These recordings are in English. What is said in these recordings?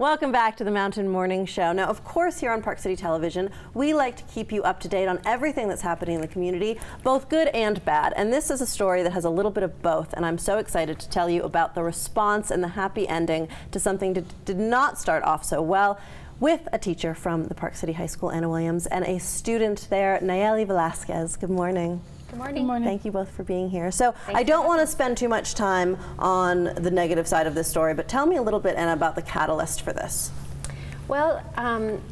Welcome back to the Mountain Morning Show. Now, of course, here on Park City Television, we like to keep you up to date on everything that's happening in the community, both good and bad. And this is a story that has a little bit of both, and I'm so excited to tell you about the response and the happy ending to something that did not start off so well, with a teacher from the Park City High School, Anna Williams, and a student there, Nayeli Velasquez. Good morning. Good morning. Good morning. Thank you both for being here. So I don't want to spend too much time on the negative side of this story, but tell me a little bit, Anna, about the catalyst for this. Well,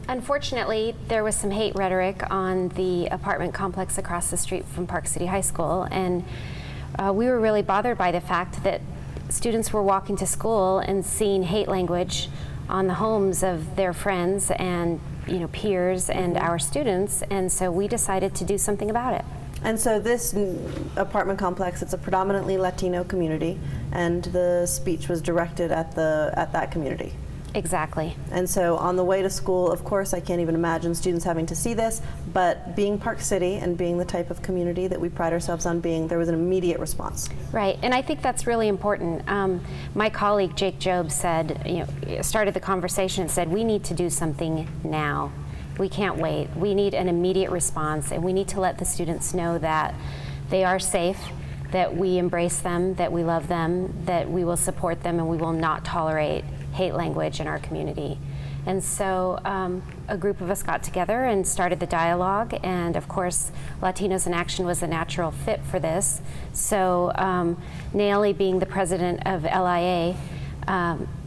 unfortunately, there was some hate rhetoric on the apartment complex across the street from Park City High School, and we were really bothered by the fact that students were walking to school and seeing hate language on the homes of their friends and peers and our students, and so we decided to do something about it. And so this apartment complex, it's a predominantly Latino community, and the speech was directed at that community. Exactly. And so on the way to school, of course, I can't even imagine students having to see this, but being Park City and being the type of community that we pride ourselves on being, there was an immediate response. Right, and I think that's really important. My colleague Jake Job said, started the conversation and said, we need to do something now. We can't wait. We need an immediate response, and we need to let the students know that they are safe, that we embrace them, that we love them, that we will support them, and we will not tolerate hate language in our community. And so a group of us got together and started the dialogue, and of course Latinos in Action was a natural fit for this. So Nayeli, being the president of LIA,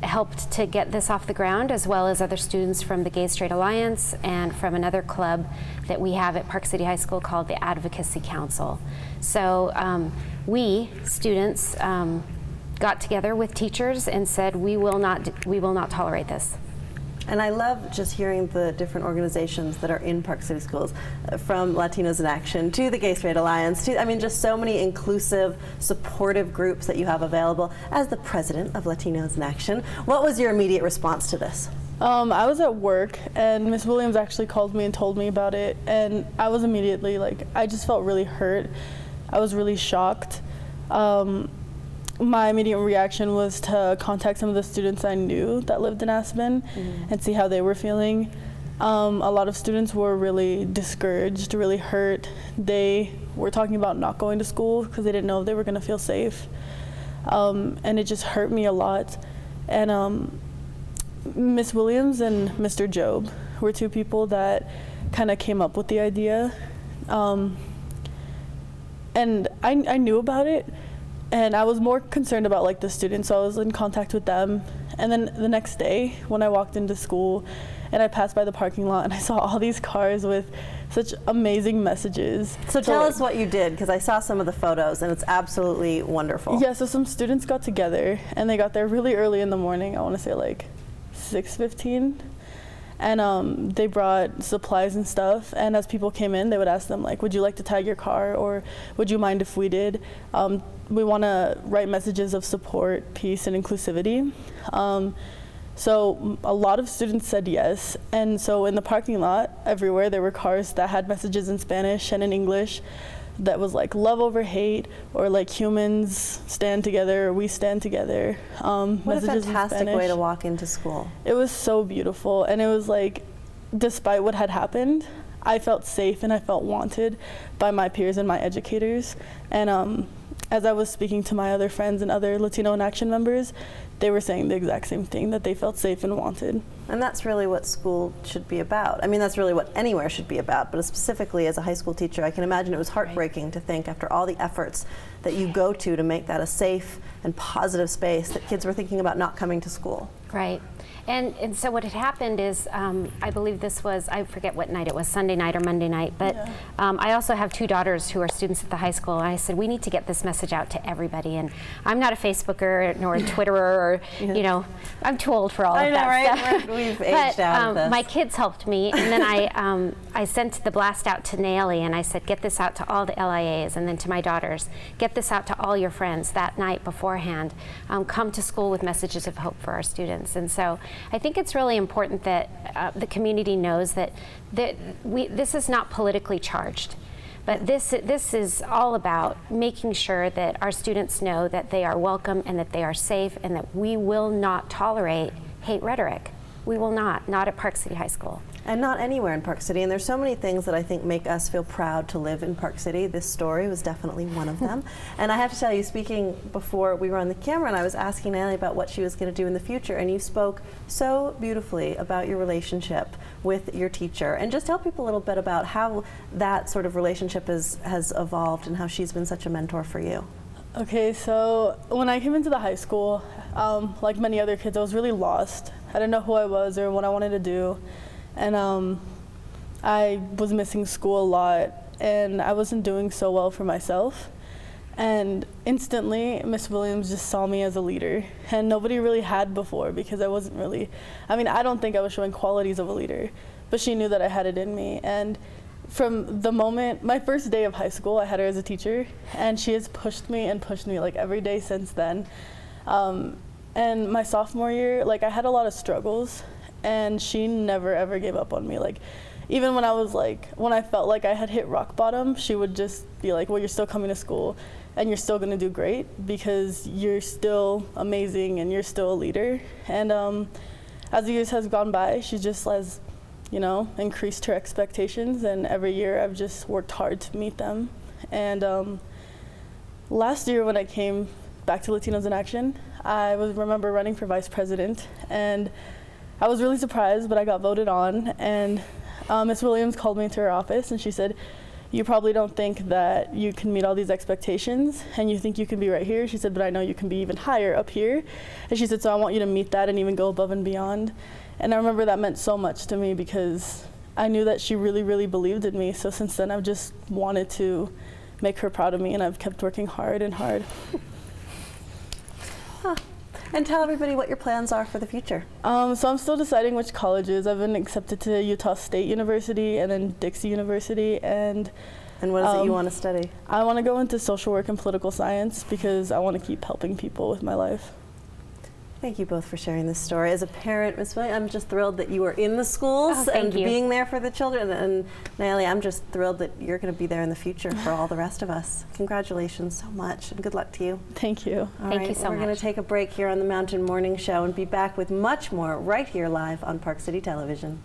helped to get this off the ground, as well as other students from the Gay Straight Alliance and from another club that we have at Park City High School called the Advocacy Council. So we, students, got together with teachers and said we will not tolerate this. And I love just hearing the different organizations that are in Park City schools, from Latinos in Action to the Gay Straight Alliance, to, just so many inclusive, supportive groups that you have available. As the president of Latinos in Action, what was your immediate response to this? I was at work, and Miss Williams actually called me and told me about it, and I was immediately I just felt really hurt. I was really shocked. My immediate reaction was to contact some of the students I knew that lived in Aspen and see how they were feeling. A lot of students were really discouraged, really hurt. They were talking about not going to school because they didn't know if they were going to feel safe. And it just hurt me a lot. And Miss Williams and Mr. Job were two people that kind of came up with the idea. And I knew about it. And I was more concerned about the students, so I was in contact with them. And then the next day, when I walked into school and I passed by the parking lot and I saw all these cars with such amazing messages. So tell us what you did, because I saw some of the photos and it's absolutely wonderful. Yeah, so some students got together and they got there really early in the morning, I want to say 6:15. And they brought supplies and stuff, and as people came in, they would ask them would you like to tag your car, or would you mind if we did? We want to write messages of support, peace, and inclusivity. So a lot of students said yes, and so in the parking lot, everywhere, there were cars that had messages in Spanish and in English that was love over hate, or humans stand together, or we stand together. What a fantastic way to walk into school. It was so beautiful, and it was despite what had happened, I felt safe and I felt wanted by my peers and my educators. And as I was speaking to my other friends and other Latino in Action members, they were saying the exact same thing, that they felt safe and wanted. And that's really what school should be about. That's really what anywhere should be about, but specifically as a high school teacher, I can imagine it was heartbreaking to think, after all the efforts that you go to make that a safe and positive space, that kids were thinking about not coming to school. Right. And so what had happened is, I believe this was, I forget what night it was, Sunday night or Monday night, but yeah. I also have two daughters who are students at the high school, and I said, we need to get this message out to everybody. And I'm not a Facebooker nor a Twitterer, or, I'm too old for all of that stuff. We've aged out of this. My kids helped me, and then I sent the blast out to Nayeli, and I said, get this out to all the LIAs, and then to my daughters, get this out to all your friends that night beforehand. Come to school with messages of hope for our students. And so I think it's really important that the community knows that this is not politically charged, but this is all about making sure that our students know that they are welcome and that they are safe, and that we will not tolerate hate rhetoric. We will not at Park City High School. And not anywhere in Park City. And there's so many things that I think make us feel proud to live in Park City. This story was definitely one of them. And I have to tell you, speaking before we were on the camera, and I was asking Natalie about what she was going to do in the future, and you spoke so beautifully about your relationship with your teacher. And just tell people a little bit about how that sort of relationship has evolved and how she's been such a mentor for you. Okay, so when I came into the high school, like many other kids, I was really lost. I didn't know who I was or what I wanted to do. And I was missing school a lot, and I wasn't doing so well for myself. And instantly, Miss Williams just saw me as a leader, and nobody really had before, because I wasn't really, I don't think I was showing qualities of a leader, but she knew that I had it in me. And from the moment, my first day of high school, I had her as a teacher, and she has pushed me like every day since then. And my sophomore year, like, I had a lot of struggles, and she never ever gave up on me. Like, even when I felt like I had hit rock bottom, she would just be like, well, you're still coming to school and you're still gonna do great because you're still amazing and you're still a leader. And as the years has gone by, she just has, increased her expectations, and every year I've just worked hard to meet them. And last year when I came back to Latinos in Action, I remember running for vice president, and I was really surprised, but I got voted on. And Ms. Williams called me into her office, and she said, you probably don't think that you can meet all these expectations, and you think you can be right here. She said, but I know you can be even higher up here. And she said, so I want you to meet that and even go above and beyond. And I remember that meant so much to me, because I knew that she really, really believed in me. So since then, I've just wanted to make her proud of me, and I've kept working hard and hard. And tell everybody what your plans are for the future. So I'm still deciding which colleges. I've been accepted to Utah State University and then Dixie University. And what is it you want to study? I want to go into social work and political science, because I want to keep helping people with my life. Thank you both for sharing this story. As a parent, Ms. Williams, I'm just thrilled that you are in the schools and being there for the children. And Natalie, I'm just thrilled that you're going to be there in the future for all the rest of us. Congratulations so much, and good luck to you. Thank you. Thank you so much. We're going to take a break here on the Mountain Morning Show and be back with much more right here live on Park City Television.